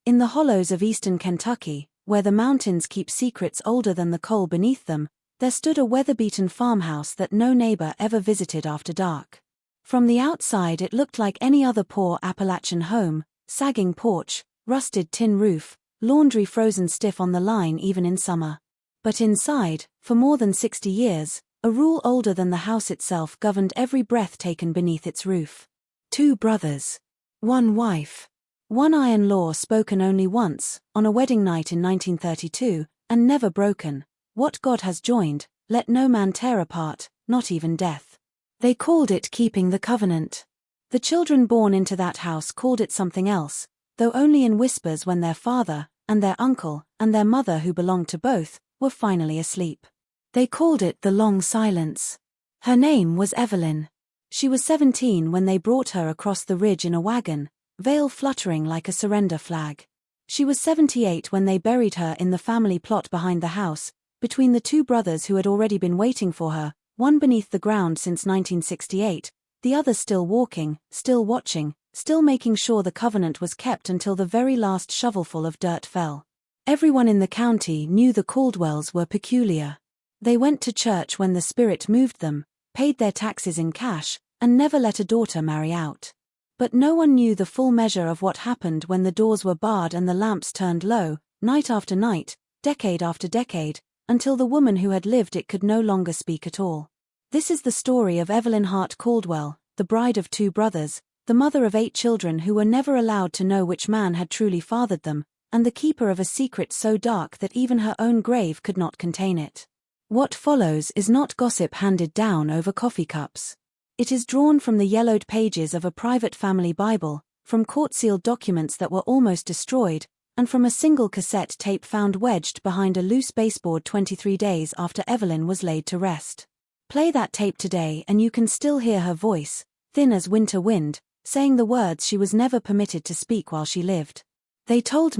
In the hollows of eastern Kentucky, where the mountains keep secrets older than the coal beneath them, there stood a weather-beaten farmhouse that no neighbor ever visited after dark. From the outside it looked like any other poor Appalachian home: sagging porch, rusted tin roof, laundry frozen stiff on the line even in summer. But inside, for more than 60 years, a rule older than the house itself governed every breath taken beneath its roof. 2 brothers. 1 wife. 1 iron law spoken only once, on a wedding night in 1932, and never broken: what God has joined, let no man tear apart, not even death. They called it keeping the covenant. The children born into that house called it something else, though only in whispers when their father, and their uncle, and their mother, who belonged to both, were finally asleep. They called it the long silence. Her name was Evelyn. She was 17 when they brought her across the ridge in a wagon, veil fluttering like a surrender flag. She was 78 when they buried her in the family plot behind the house, between the 2 brothers who had already been waiting for her, one beneath the ground since 1968, the other still walking, still watching, still making sure the covenant was kept until the very last shovelful of dirt fell. Everyone in the county knew the Caldwells were peculiar. They went to church when the Spirit moved them, paid their taxes in cash, and never let a daughter marry out. But no one knew the full measure of what happened when the doors were barred and the lamps turned low, night after night, decade after decade, until the woman who had lived it could no longer speak at all. This is the story of Evelyn Hart Caldwell, the bride of 2 brothers, the mother of 8 children who were never allowed to know which man had truly fathered them, and the keeper of a secret so dark that even her own grave could not contain it. What follows is not gossip handed down over coffee cups. It is drawn from the yellowed pages of a private family Bible, from court-sealed documents that were almost destroyed, and from a single cassette tape found wedged behind a loose baseboard 23 days after Evelyn was laid to rest. Play that tape today and you can still hear her voice, thin as winter wind, saying the words she was never permitted to speak while she lived. He told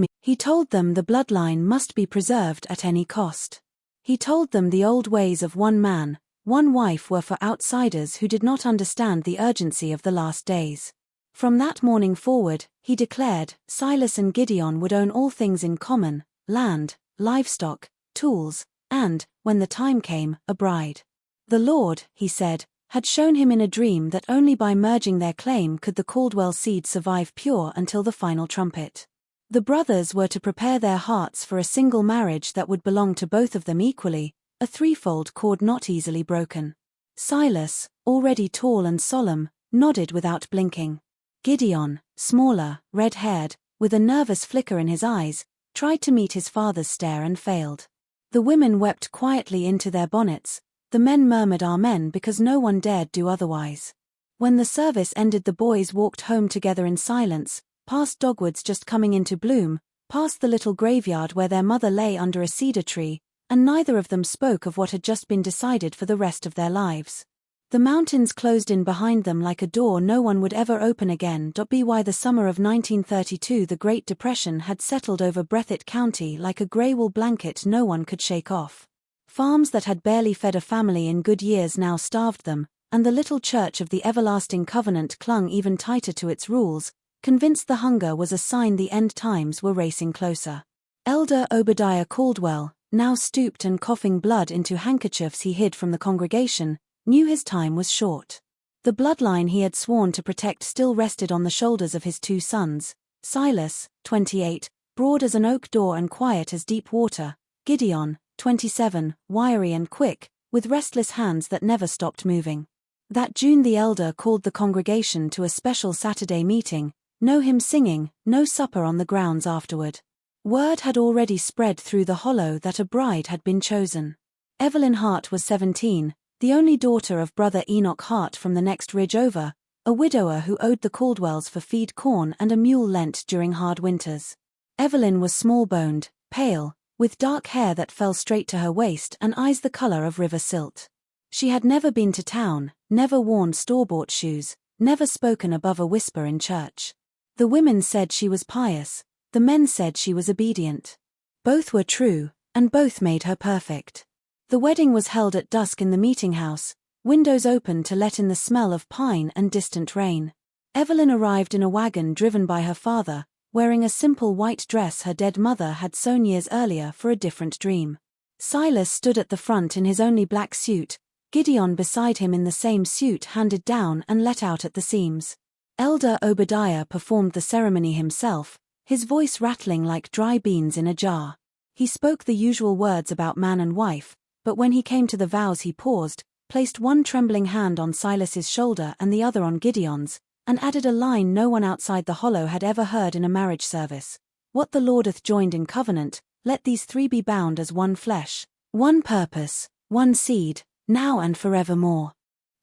them the bloodline must be preserved at any cost. He told them the old ways of one man, one wife were for outsiders who did not understand the urgency of the last days. From that morning forward, he declared, Silas and Gideon would own all things in common: land, livestock, tools, and, when the time came, a bride. The Lord, he said, had shown him in a dream that only by merging their claim could the Caldwell seed survive pure until the final trumpet. The brothers were to prepare their hearts for a single marriage that would belong to both of them equally, a threefold cord not easily broken. Silas, already tall and solemn, nodded without blinking. Gideon, smaller, red-haired, with a nervous flicker in his eyes, tried to meet his father's stare and failed. The women wept quietly into their bonnets, the men murmured amen because no one dared do otherwise. When the service ended, the boys walked home together in silence, past dogwoods just coming into bloom, past the little graveyard where their mother lay under a cedar tree, and neither of them spoke of what had just been decided for the rest of their lives. The mountains closed in behind them like a door no one would ever open again. By the summer of 1932 the Great Depression had settled over Breathitt County like a grey wool blanket no one could shake off. Farms that had barely fed a family in good years now starved them, and the little church of the Everlasting Covenant clung even tighter to its rules, convinced the hunger was a sign the end times were racing closer. Elder Obadiah Caldwell, now stooped and coughing blood into handkerchiefs he hid from the congregation, knew his time was short. The bloodline he had sworn to protect still rested on the shoulders of his 2 sons: Silas, 28, broad as an oak door and quiet as deep water; Gideon, 27, wiry and quick, with restless hands that never stopped moving. That June the elder called the congregation to a special Saturday meeting, no hymn singing, no supper on the grounds afterward. Word had already spread through the hollow that a bride had been chosen. Evelyn Hart was 17, the only daughter of brother Enoch Hart from the next ridge over, a widower who owed the Caldwells for feed corn and a mule lent during hard winters. Evelyn was small-boned, pale, with dark hair that fell straight to her waist and eyes the color of river silt. She had never been to town, never worn store-bought shoes, never spoken above a whisper in church. The women said she was pious, the men said she was obedient. Both were true, and both made her perfect. The wedding was held at dusk in the meeting house, windows open to let in the smell of pine and distant rain. Evelyn arrived in a wagon driven by her father, wearing a simple white dress her dead mother had sewn years earlier for a different dream. Silas stood at the front in his only black suit, Gideon beside him in the same suit handed down and let out at the seams. Elder Obadiah performed the ceremony himself, his voice rattling like dry beans in a jar. He spoke the usual words about man and wife, but when he came to the vows he paused, placed one trembling hand on Silas's shoulder and the other on Gideon's, and added a line no one outside the hollow had ever heard in a marriage service. What the Lord hath joined in covenant, let these three be bound as one flesh, one purpose, one seed, now and forevermore.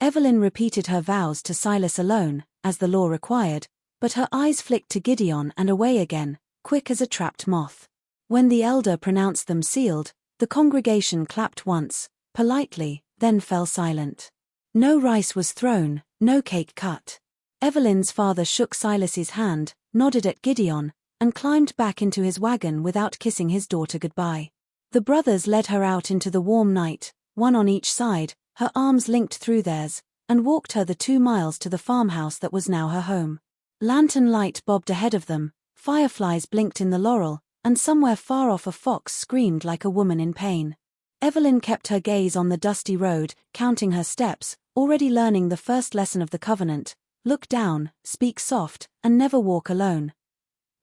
Evelyn repeated her vows to Silas alone, as the law required, but her eyes flicked to Gideon and away again, quick as a trapped moth. When the elder pronounced them sealed, the congregation clapped once, politely, then fell silent. No rice was thrown, no cake cut. Evelyn's father shook Silas's hand, nodded at Gideon, and climbed back into his wagon without kissing his daughter goodbye. The brothers led her out into the warm night, one on each side, her arms linked through theirs, and walked her the 2 miles to the farmhouse that was now her home. Lantern light bobbed ahead of them, fireflies blinked in the laurel, and somewhere far off a fox screamed like a woman in pain. Evelyn kept her gaze on the dusty road, counting her steps, already learning the first lesson of the covenant: look down, speak soft, and never walk alone.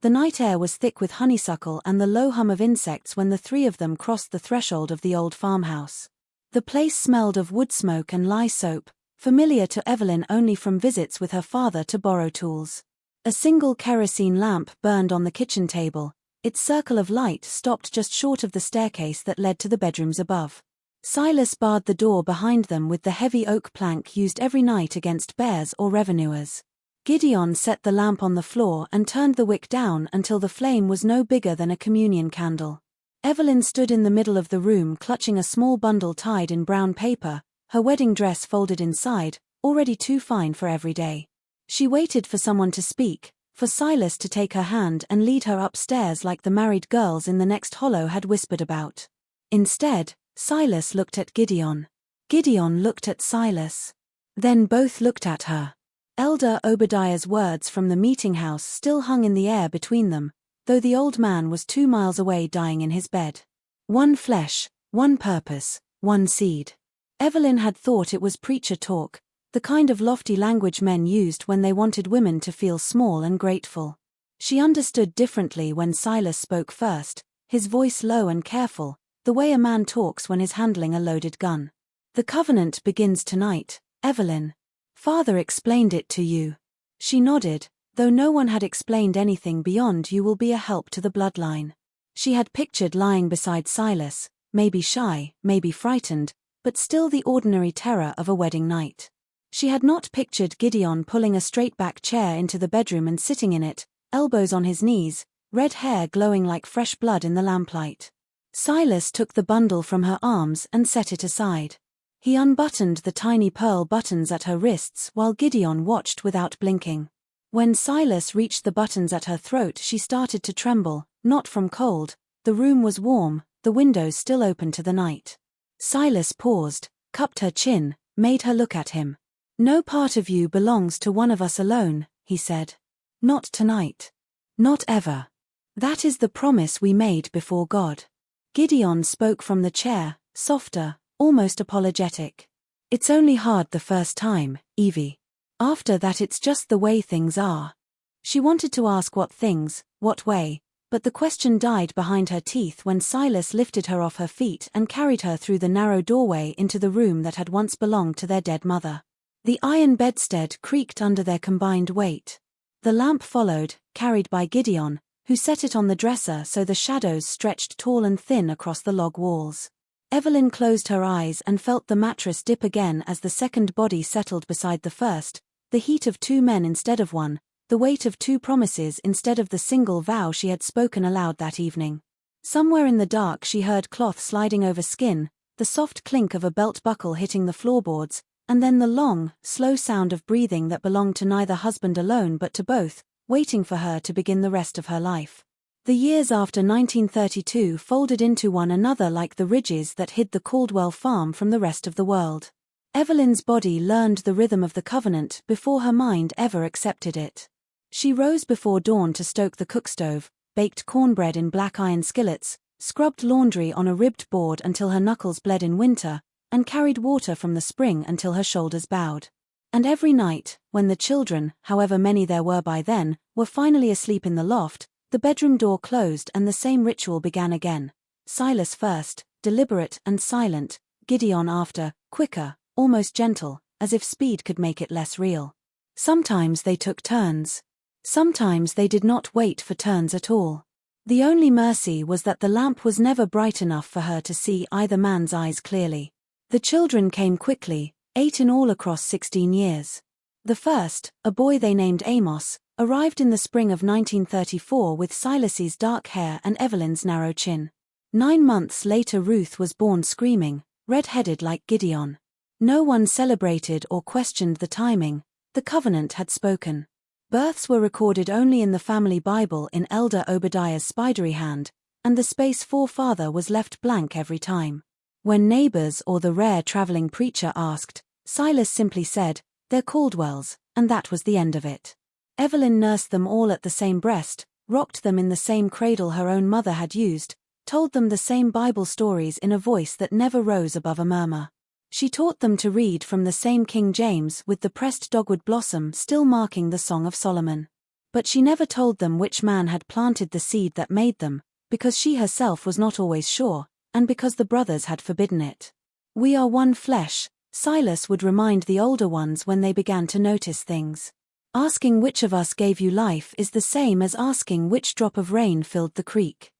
The night air was thick with honeysuckle and the low hum of insects when the three of them crossed the threshold of the old farmhouse. The place smelled of wood smoke and lye soap, familiar to Evelyn only from visits with her father to borrow tools. A single kerosene lamp burned on the kitchen table, its circle of light stopped just short of the staircase that led to the bedrooms above. Silas barred the door behind them with the heavy oak plank used every night against bears or revenuers. Gideon set the lamp on the floor and turned the wick down until the flame was no bigger than a communion candle. Evelyn stood in the middle of the room clutching a small bundle tied in brown paper, her wedding dress folded inside, already too fine for every day. She waited for someone to speak, for Silas to take her hand and lead her upstairs like the married girls in the next hollow had whispered about. Instead, Silas looked at Gideon. Gideon looked at Silas. Then both looked at her. Elder Obadiah's words from the meeting house still hung in the air between them, though the old man was 2 miles away dying in his bed. One flesh, one purpose, one seed. Evelyn had thought it was preacher talk, the kind of lofty language men used when they wanted women to feel small and grateful. She understood differently when Silas spoke first, his voice low and careful, the way a man talks when he's handling a loaded gun. The covenant begins tonight, Evelyn. Father explained it to you. She nodded, though no one had explained anything beyond "you will be a help to the bloodline." She had pictured lying beside Silas, maybe shy, maybe frightened, but still the ordinary terror of a wedding night. She had not pictured Gideon pulling a straight-back chair into the bedroom and sitting in it, elbows on his knees, red hair glowing like fresh blood in the lamplight. Silas took the bundle from her arms and set it aside. He unbuttoned the tiny pearl buttons at her wrists while Gideon watched without blinking. When Silas reached the buttons at her throat, she started to tremble, not from cold. The room was warm, the windows still open to the night. Silas paused, cupped her chin, made her look at him. "No part of you belongs to one of us alone," he said. "Not tonight. Not ever. That is the promise we made before God." Gideon spoke from the chair, softer, almost apologetic. "It's only hard the first time, Evie. After that it's just the way things are." She wanted to ask what things, what way, but the question died behind her teeth when Silas lifted her off her feet and carried her through the narrow doorway into the room that had once belonged to their dead mother. The iron bedstead creaked under their combined weight. The lamp followed, carried by Gideon, who set it on the dresser so the shadows stretched tall and thin across the log walls. Evelyn closed her eyes and felt the mattress dip again as the second body settled beside the first, the heat of 2 men instead of one, the weight of 2 promises instead of the single vow she had spoken aloud that evening. Somewhere in the dark she heard cloth sliding over skin, the soft clink of a belt buckle hitting the floorboards, and then the long, slow sound of breathing that belonged to neither husband alone but to both, waiting for her to begin the rest of her life. The years after 1932 folded into one another like the ridges that hid the Caldwell farm from the rest of the world. Evelyn's body learned the rhythm of the covenant before her mind ever accepted it. She rose before dawn to stoke the cookstove, baked cornbread in black iron skillets, scrubbed laundry on a ribbed board until her knuckles bled in winter, and carried water from the spring until her shoulders bowed. And every night, when the children, however many there were by then, were finally asleep in the loft, the bedroom door closed and the same ritual began again. Silas first, deliberate and silent, Gideon after, quicker, almost gentle, as if speed could make it less real. Sometimes they took turns. Sometimes they did not wait for turns at all. The only mercy was that the lamp was never bright enough for her to see either man's eyes clearly. The children came quickly, 8 in all across 16 years. The first, a boy they named Amos, arrived in the spring of 1934 with Silas's dark hair and Evelyn's narrow chin. 9 months later Ruth was born screaming, red-headed like Gideon. No one celebrated or questioned the timing. The covenant had spoken. Births were recorded only in the family Bible in Elder Obadiah's spidery hand, and the space for father was left blank every time. When neighbors or the rare traveling preacher asked, Silas simply said, "They're Caldwells," and that was the end of it. Evelyn nursed them all at the same breast, rocked them in the same cradle her own mother had used, told them the same Bible stories in a voice that never rose above a murmur. She taught them to read from the same King James with the pressed dogwood blossom still marking the Song of Solomon. But she never told them which man had planted the seed that made them, because she herself was not always sure, and because the brothers had forbidden it. "We are one flesh," Silas would remind the older ones when they began to notice things. "Asking which of us gave you life is the same as asking which drop of rain filled the creek."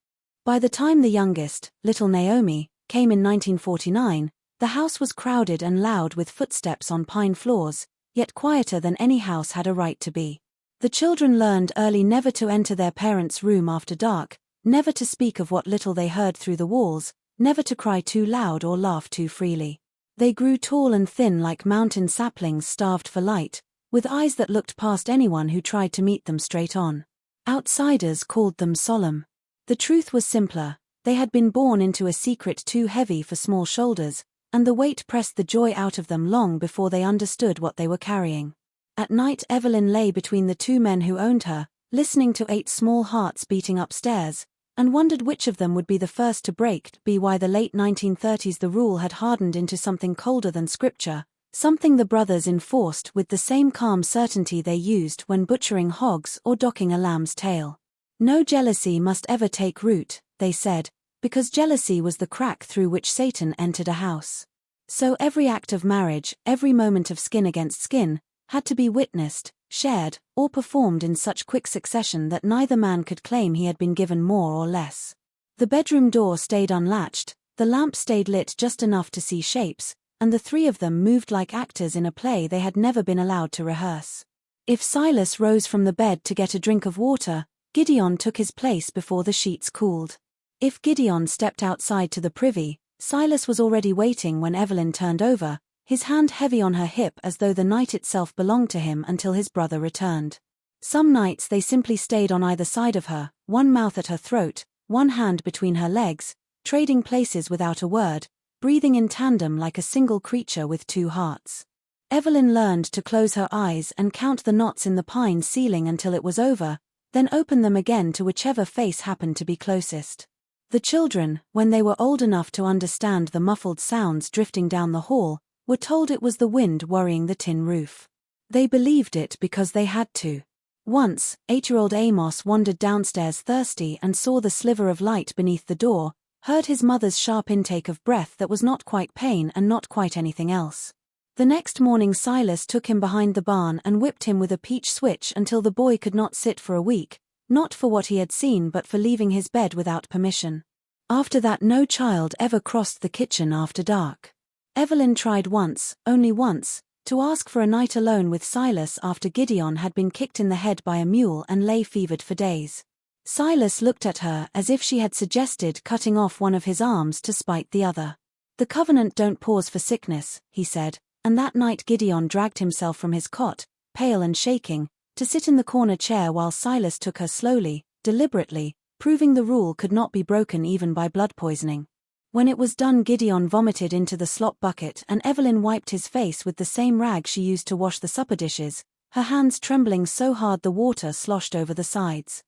By the time the youngest, little Naomi, came in 1949, the house was crowded and loud with footsteps on pine floors, yet quieter than any house had a right to be. The children learned early never to enter their parents' room after dark, never to speak of what little they heard through the walls, never to cry too loud or laugh too freely. They grew tall and thin like mountain saplings starved for light, with eyes that looked past anyone who tried to meet them straight on. Outsiders called them solemn. The truth was simpler: they had been born into a secret too heavy for small shoulders, and the weight pressed the joy out of them long before they understood what they were carrying. At night Evelyn lay between the 2 men who owned her, listening to 8 small hearts beating upstairs, and wondered which of them would be the first to break. By the late 1930s the rule had hardened into something colder than scripture, something the brothers enforced with the same calm certainty they used when butchering hogs or docking a lamb's tail. No jealousy must ever take root, they said, because jealousy was the crack through which Satan entered a house. So every act of marriage, every moment of skin against skin, had to be witnessed, shared, or performed in such quick succession that neither man could claim he had been given more or less. The bedroom door stayed unlatched, the lamp stayed lit just enough to see shapes, and the 3 of them moved like actors in a play they had never been allowed to rehearse. If Silas rose from the bed to get a drink of water, Gideon took his place before the sheets cooled. If Gideon stepped outside to the privy, Silas was already waiting when Evelyn turned over, his hand heavy on her hip as though the night itself belonged to him until his brother returned. Some nights they simply stayed on either side of her, one mouth at her throat, one hand between her legs, trading places without a word, breathing in tandem like a single creature with 2 hearts. Evelyn learned to close her eyes and count the knots in the pine ceiling until it was over, then open them again to whichever face happened to be closest. The children, when they were old enough to understand the muffled sounds drifting down the hall, were told it was the wind worrying the tin roof. They believed it because they had to. Once, 8-year-old Amos wandered downstairs thirsty and saw the sliver of light beneath the door, heard his mother's sharp intake of breath that was not quite pain and not quite anything else. The next morning Silas took him behind the barn and whipped him with a peach switch until the boy could not sit for a week, not for what he had seen but for leaving his bed without permission. After that no child ever crossed the kitchen after dark. Evelyn tried once, only once, to ask for a night alone with Silas after Gideon had been kicked in the head by a mule and lay fevered for days. Silas looked at her as if she had suggested cutting off one of his arms to spite the other. "The covenant don't pause for sickness," he said, and that night Gideon dragged himself from his cot, pale and shaking, to sit in the corner chair while Silas took her slowly, deliberately, proving the rule could not be broken even by blood poisoning. When it was done Gideon vomited into the slop bucket and Evelyn wiped his face with the same rag she used to wash the supper dishes, her hands trembling so hard the water sloshed over the sides.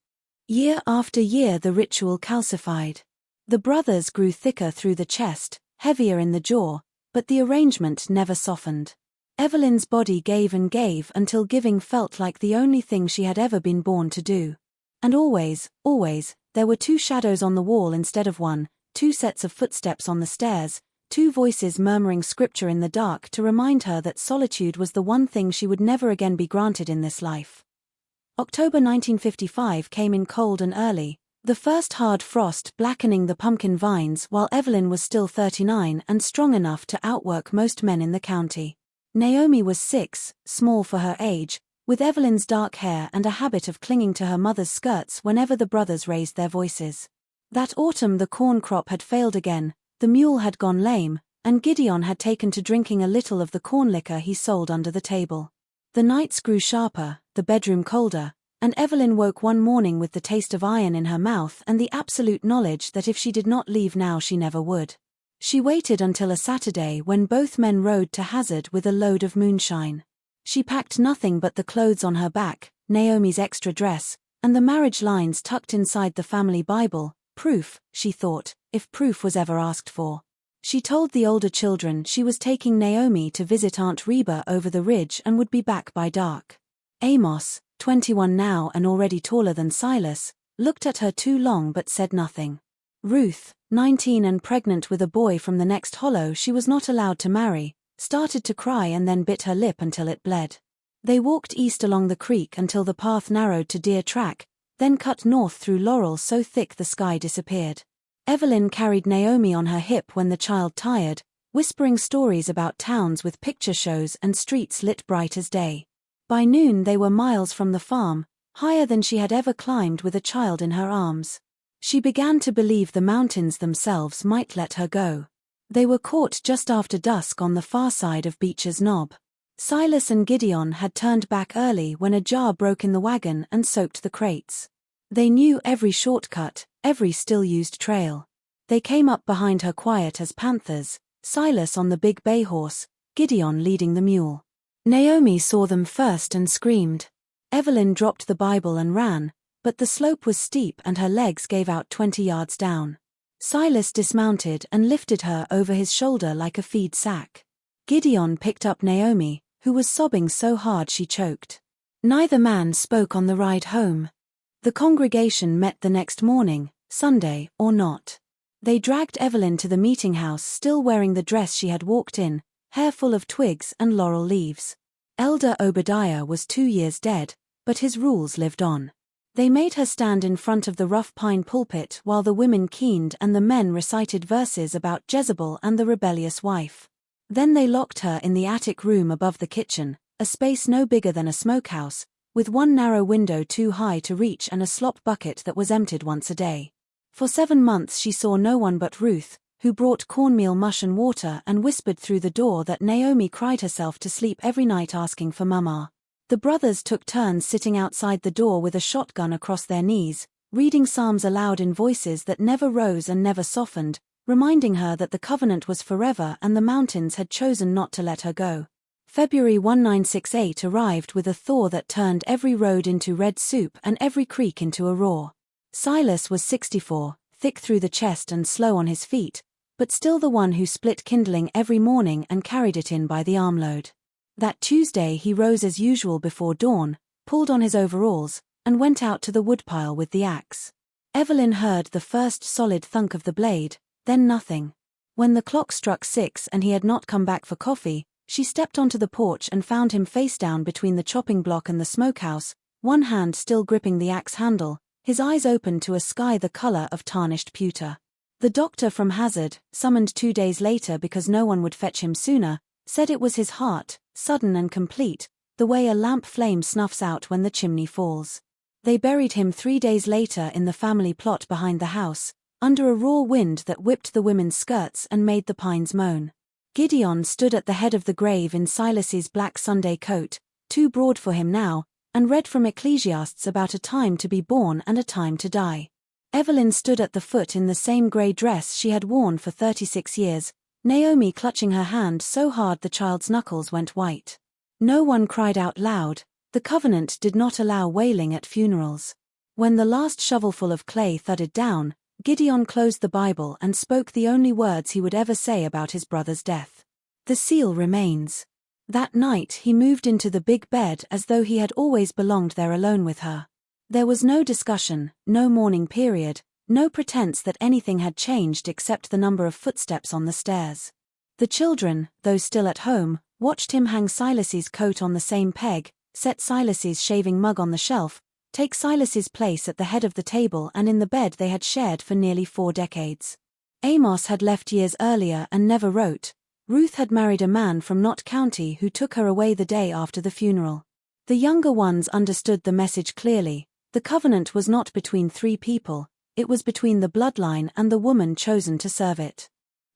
Year after year the ritual calcified. The brothers grew thicker through the chest, heavier in the jaw, but the arrangement never softened. Evelyn's body gave and gave until giving felt like the only thing she had ever been born to do. And always, there were two shadows on the wall instead of one, two sets of footsteps on the stairs, two voices murmuring scripture in the dark to remind her that solitude was the one thing she would never again be granted in this life. October 1955 came in cold and early, the first hard frost blackening the pumpkin vines while Evelyn was still 39 and strong enough to outwork most men in the county. Naomi was 6, small for her age, with Evelyn's dark hair and a habit of clinging to her mother's skirts whenever the brothers raised their voices. That autumn the corn crop had failed again, the mule had gone lame, and Gideon had taken to drinking a little of the corn liquor he sold under the table. The nights grew sharper, the bedroom colder, and Evelyn woke one morning with the taste of iron in her mouth and the absolute knowledge that if she did not leave now she never would. She waited until a Saturday when both men rode to Hazard with a load of moonshine. She packed nothing but the clothes on her back, Naomi's extra dress, and the marriage lines tucked inside the family Bible, proof, she thought, if proof was ever asked for. She told the older children she was taking Naomi to visit Aunt Reba over the ridge and would be back by dark. Amos, 21 now and already taller than Silas, looked at her too long but said nothing. Ruth, 19 and pregnant with a boy from the next hollow she was not allowed to marry, started to cry and then bit her lip until it bled. They walked east along the creek until the path narrowed to Deer Track, then cut north through laurel so thick the sky disappeared. Evelyn carried Naomi on her hip when the child tired, whispering stories about towns with picture shows and streets lit bright as day. By noon they were miles from the farm, higher than she had ever climbed with a child in her arms. She began to believe the mountains themselves might let her go. They were caught just after dusk on the far side of Beecher's Knob. Silas and Gideon had turned back early when a jar broke in the wagon and soaked the crates. They knew every shortcut, every still-used trail. They came up behind her quiet as panthers, Silas on the big bay horse, Gideon leading the mule. Naomi saw them first and screamed. Evelyn dropped the Bible and ran, but the slope was steep and her legs gave out 20 yards down. Silas dismounted and lifted her over his shoulder like a feed sack. Gideon picked up Naomi, who was sobbing so hard she choked. Neither man spoke on the ride home. The congregation met the next morning, Sunday or not. They dragged Evelyn to the meeting house still wearing the dress she had walked in, hair full of twigs and laurel leaves. Elder Obadiah was 2 years dead, but his rules lived on. They made her stand in front of the rough pine pulpit while the women keened and the men recited verses about Jezebel and the rebellious wife. Then they locked her in the attic room above the kitchen, a space no bigger than a smokehouse, with one narrow window too high to reach and a slop bucket that was emptied once a day. For 7 months she saw no one but Ruth, who brought cornmeal mush and water and whispered through the door that Naomi cried herself to sleep every night asking for Mama. The brothers took turns sitting outside the door with a shotgun across their knees, reading psalms aloud in voices that never rose and never softened, reminding her that the covenant was forever and the mountains had chosen not to let her go. February 1968 arrived with a thaw that turned every road into red soup and every creek into a roar. Silas was 64, thick through the chest and slow on his feet, but still the one who split kindling every morning and carried it in by the armload. That Tuesday he rose as usual before dawn, pulled on his overalls, and went out to the woodpile with the axe. Evelyn heard the first solid thunk of the blade, then nothing. When the clock struck 6 and he had not come back for coffee, she stepped onto the porch and found him face down between the chopping block and the smokehouse, one hand still gripping the axe handle, his eyes open to a sky the color of tarnished pewter. The doctor from Hazard, summoned 2 days later because no one would fetch him sooner, said it was his heart, sudden and complete, the way a lamp flame snuffs out when the chimney falls. They buried him 3 days later in the family plot behind the house, under a raw wind that whipped the women's skirts and made the pines moan. Gideon stood at the head of the grave in Silas's black Sunday coat, too broad for him now, and read from Ecclesiastes about a time to be born and a time to die. Evelyn stood at the foot in the same grey dress she had worn for 36 years, Naomi clutching her hand so hard the child's knuckles went white. No one cried out loud, The covenant did not allow wailing at funerals. When the last shovelful of clay thudded down, Gideon closed the Bible and spoke the only words he would ever say about his brother's death. The seal remains. That night he moved into the big bed as though he had always belonged there alone with her. There was no discussion, no mourning period, no pretense that anything had changed except the number of footsteps on the stairs. The children, though still at home, watched him hang Silas's coat on the same peg, set Silas's shaving mug on the shelf, take Silas's place at the head of the table and in the bed they had shared for nearly 4 decades. Amos had left years earlier and never wrote. Ruth had married a man from Knott County who took her away the day after the funeral. The younger ones understood the message clearly. The covenant was not between 3 people, it was between the bloodline and the woman chosen to serve it.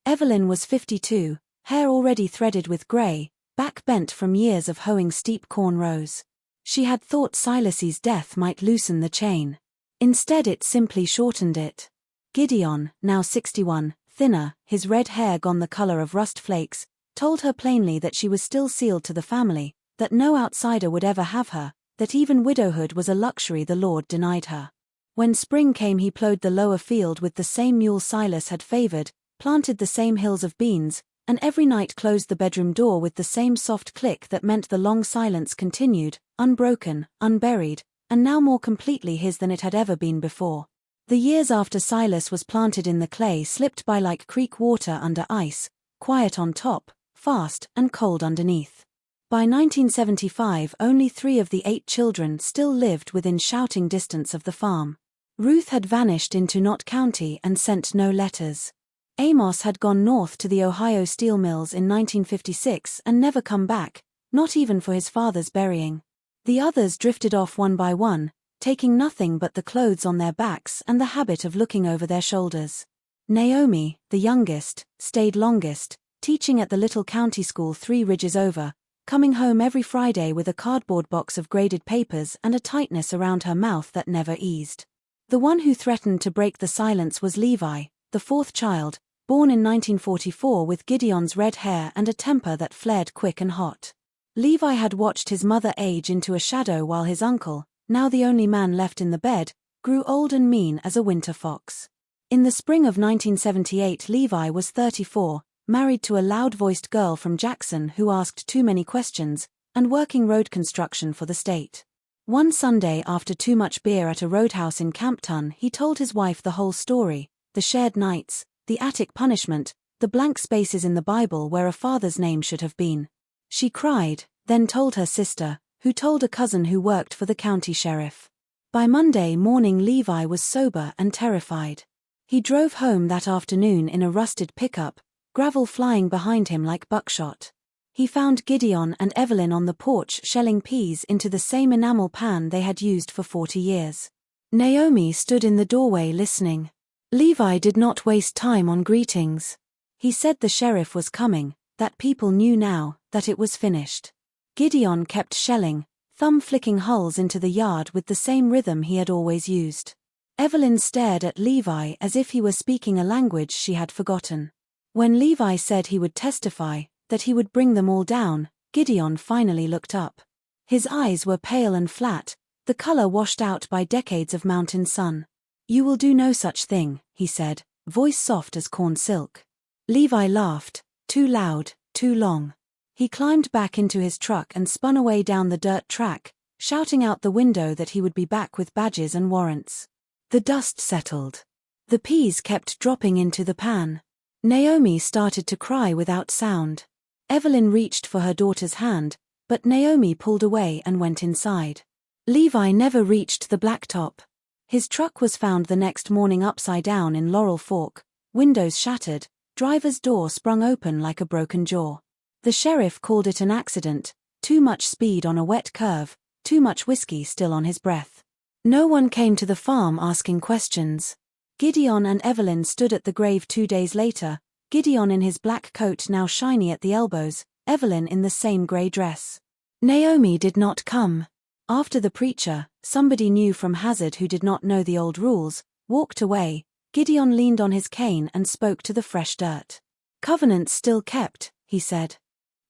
Evelyn was 52, hair already threaded with grey, back bent from years of hoeing steep corn rows. She had thought Silas's death might loosen the chain. Instead it simply shortened it. Gideon, now 61, thinner, his red hair gone the color of rust flakes, told her plainly that she was still sealed to the family, that no outsider would ever have her, that even widowhood was a luxury the Lord denied her. When spring came he plowed the lower field with the same mule Silas had favored, planted the same hills of beans, and every night closed the bedroom door with the same soft click that meant the long silence continued, unbroken, unburied, and now more completely his than it had ever been before. The years after Silas was planted in the clay slipped by like creek water under ice, quiet on top, fast and cold underneath. By 1975 only 3 of the 8 children still lived within shouting distance of the farm. Ruth had vanished into Knott County and sent no letters. Amos had gone north to the Ohio steel mills in 1956 and never come back, not even for his father's burying. The others drifted off one by one, taking nothing but the clothes on their backs and the habit of looking over their shoulders. Naomi, the youngest, stayed longest, teaching at the little county school 3 ridges over, coming home every Friday with a cardboard box of graded papers and a tightness around her mouth that never eased. The one who threatened to break the silence was Levi, the 4th child, born in 1944 with Gideon's red hair and a temper that flared quick and hot. Levi had watched his mother age into a shadow while his uncle, now the only man left in the bed, grew old and mean as a winter fox. In the spring of 1978 Levi was 34, married to a loud-voiced girl from Jackson who asked too many questions, and working road construction for the state. One Sunday after too much beer at a roadhouse in Campton he told his wife the whole story, the shared nights, the attic punishment, the blank spaces in the Bible where a father's name should have been. She cried, then told her sister, who told a cousin who worked for the county sheriff. By Monday morning Levi was sober and terrified. He drove home that afternoon in a rusted pickup, gravel flying behind him like buckshot. He found Gideon and Evelyn on the porch shelling peas into the same enamel pan they had used for 40 years. Naomi stood in the doorway listening. Levi did not waste time on greetings. He said the sheriff was coming, that people knew now, that it was finished. Gideon kept shelling, thumb flicking hulls into the yard with the same rhythm he had always used. Evelyn stared at Levi as if he were speaking a language she had forgotten. When Levi said he would testify, that he would bring them all down, Gideon finally looked up. His eyes were pale and flat, the color washed out by decades of mountain sun. "You will do no such thing," he said, voice soft as corn silk. Levi laughed, too loud, too long. He climbed back into his truck and spun away down the dirt track, shouting out the window that he would be back with badges and warrants. The dust settled. The peas kept dropping into the pan. Naomi started to cry without sound. Evelyn reached for her daughter's hand, but Naomi pulled away and went inside. Levi never reached the blacktop. His truck was found the next morning upside down in Laurel Fork, windows shattered, driver's door sprung open like a broken jaw. The sheriff called it an accident, too much speed on a wet curve, too much whiskey still on his breath. No one came to the farm asking questions. Gideon and Evelyn stood at the grave 2 days later, Gideon in his black coat now shiny at the elbows, Evelyn in the same grey dress. Naomi did not come. After the preacher, somebody new from Hazard who did not know the old rules, walked away, Gideon leaned on his cane and spoke to the fresh dirt. "Covenants still kept," he said.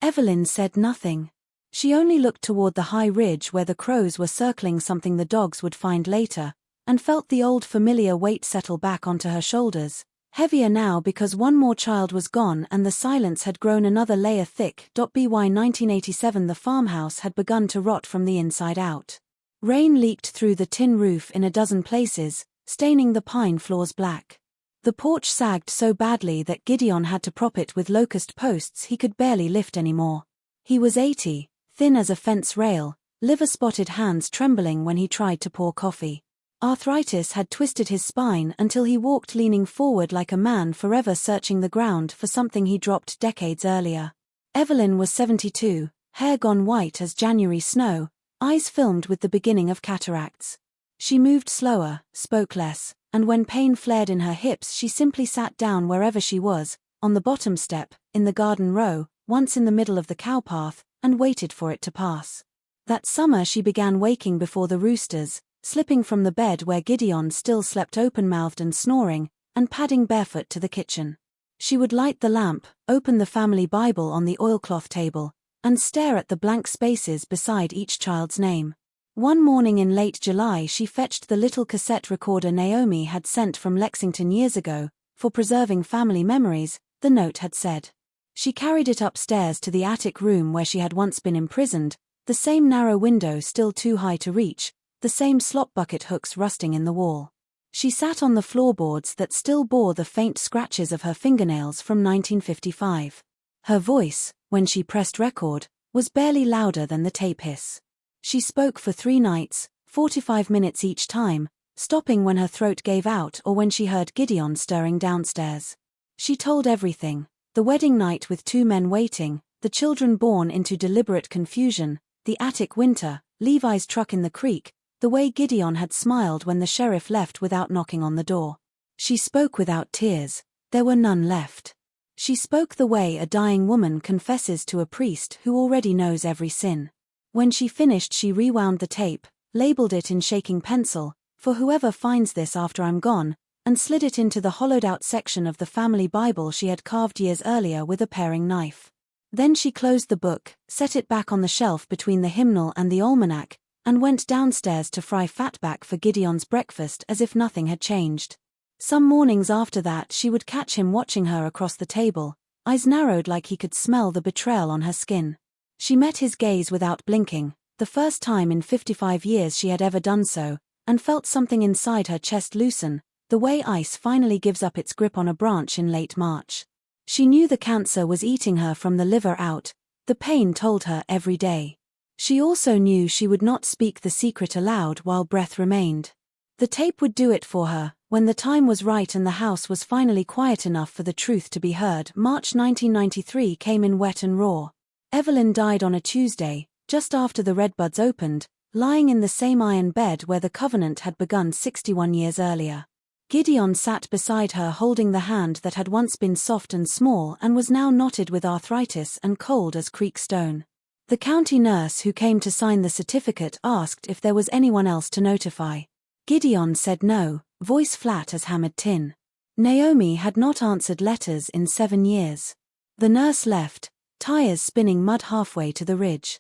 Evelyn said nothing. She only looked toward the high ridge where the crows were circling something the dogs would find later, and felt the old familiar weight settle back onto her shoulders, heavier now because one more child was gone and the silence had grown another layer thick. By 1987 the farmhouse had begun to rot from the inside out. Rain leaked through the tin roof in a dozen places, staining the pine floors black. The porch sagged so badly that Gideon had to prop it with locust posts he could barely lift anymore. He was 80, thin as a fence rail, liver-spotted hands trembling when he tried to pour coffee. Arthritis had twisted his spine until he walked leaning forward like a man forever searching the ground for something he dropped decades earlier. Evelyn was 72, hair gone white as January snow, eyes filmed with the beginning of cataracts. She moved slower, spoke less, and when pain flared in her hips she simply sat down wherever she was, on the bottom step, in the garden row, once in the middle of the cowpath, and waited for it to pass. That summer she began waking before the roosters, slipping from the bed where Gideon still slept open-mouthed and snoring, and padding barefoot to the kitchen. She would light the lamp, open the family Bible on the oilcloth table, and stare at the blank spaces beside each child's name. One morning in late July she fetched the little cassette recorder Naomi had sent from Lexington years ago, for preserving family memories, the note had said. She carried it upstairs to the attic room where she had once been imprisoned, the same narrow window still too high to reach, the same slop bucket hooks rusting in the wall. She sat on the floorboards that still bore the faint scratches of her fingernails from 1955. Her voice, when she pressed record, was barely louder than the tape hiss. She spoke for 3 nights, 45 minutes each time, stopping when her throat gave out or when she heard Gideon stirring downstairs. She told everything: the wedding night with 2 men waiting, the children born into deliberate confusion, the attic winter, Levi's truck in the creek, the way Gideon had smiled when the sheriff left without knocking on the door. She spoke without tears. There were none left. She spoke the way a dying woman confesses to a priest who already knows every sin. When she finished she rewound the tape, labeled it in shaking pencil, "For whoever finds this after I'm gone," and slid it into the hollowed-out section of the family Bible she had carved years earlier with a paring knife. Then she closed the book, set it back on the shelf between the hymnal and the almanac, and went downstairs to fry fatback for Gideon's breakfast as if nothing had changed. Some mornings after that she would catch him watching her across the table, eyes narrowed like he could smell the betrayal on her skin. She met his gaze without blinking, the first time in 55 years she had ever done so, and felt something inside her chest loosen, the way ice finally gives up its grip on a branch in late March. She knew the cancer was eating her from the liver out, the pain told her every day. She also knew she would not speak the secret aloud while breath remained. The tape would do it for her. When the time was right and the house was finally quiet enough for the truth to be heard, March 1993 came in wet and raw. Evelyn died on a Tuesday, just after the redbuds opened, lying in the same iron bed where the covenant had begun 61 years earlier. Gideon sat beside her holding the hand that had once been soft and small and was now knotted with arthritis and cold as creek stone. The county nurse who came to sign the certificate asked if there was anyone else to notify. Gideon said no, voice flat as hammered tin. Naomi had not answered letters in 7 years. The nurse left, tires spinning mud halfway to the ridge.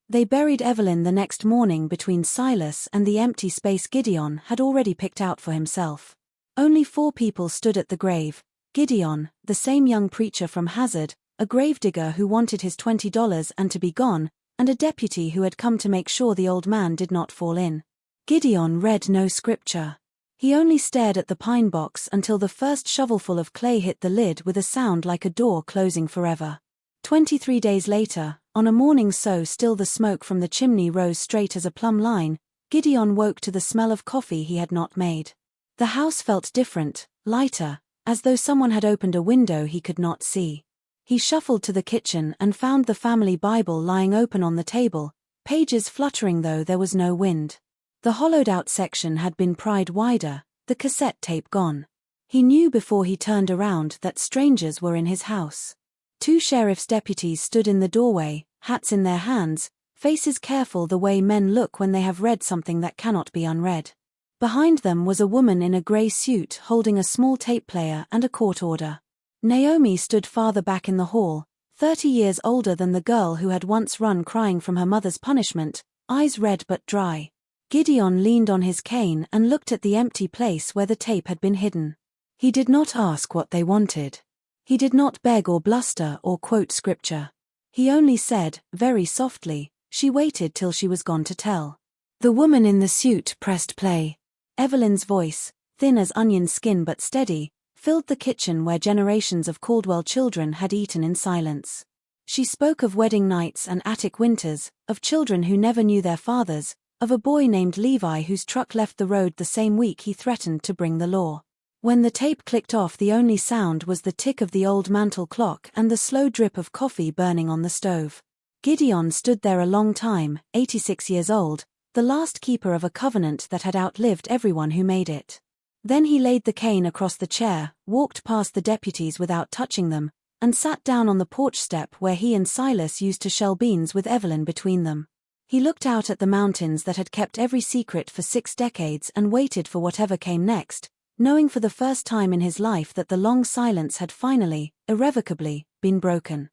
They buried Evelyn the next morning between Silas and the empty space Gideon had already picked out for himself. Only 4 people stood at the grave: Gideon, the same young preacher from Hazard, a gravedigger who wanted his $20 and to be gone, and a deputy who had come to make sure the old man did not fall in. Gideon read no scripture. He only stared at the pine box until the first shovelful of clay hit the lid with a sound like a door closing forever. 23 days later, on a morning so still the smoke from the chimney rose straight as a plumb line, Gideon woke to the smell of coffee he had not made. The house felt different, lighter, as though someone had opened a window he could not see. He shuffled to the kitchen and found the family Bible lying open on the table, pages fluttering though there was no wind. The hollowed-out section had been pried wider, the cassette tape gone. He knew before he turned around that strangers were in his house. 2 sheriff's deputies stood in the doorway, hats in their hands, faces careful the way men look when they have read something that cannot be unread. Behind them was a woman in a grey suit holding a small tape player and a court order. Naomi stood farther back in the hall, 30 years older than the girl who had once run crying from her mother's punishment, eyes red but dry. Gideon leaned on his cane and looked at the empty place where the tape had been hidden. He did not ask what they wanted. He did not beg or bluster or quote scripture. He only said, very softly, "She waited till she was gone to tell." The woman in the suit pressed play. Evelyn's voice, thin as onion skin but steady, filled the kitchen where generations of Caldwell children had eaten in silence. She spoke of wedding nights and attic winters, of children who never knew their fathers, of a boy named Levi whose truck left the road the same week he threatened to bring the law. When the tape clicked off, the only sound was the tick of the old mantel clock and the slow drip of coffee burning on the stove. Gideon stood there a long time, 86 years old, the last keeper of a covenant that had outlived everyone who made it. Then he laid the cane across the chair, walked past the deputies without touching them, and sat down on the porch step where he and Silas used to shell beans with Evelyn between them. He looked out at the mountains that had kept every secret for 6 decades and waited for whatever came next, knowing for the first time in his life that the long silence had finally, irrevocably, been broken.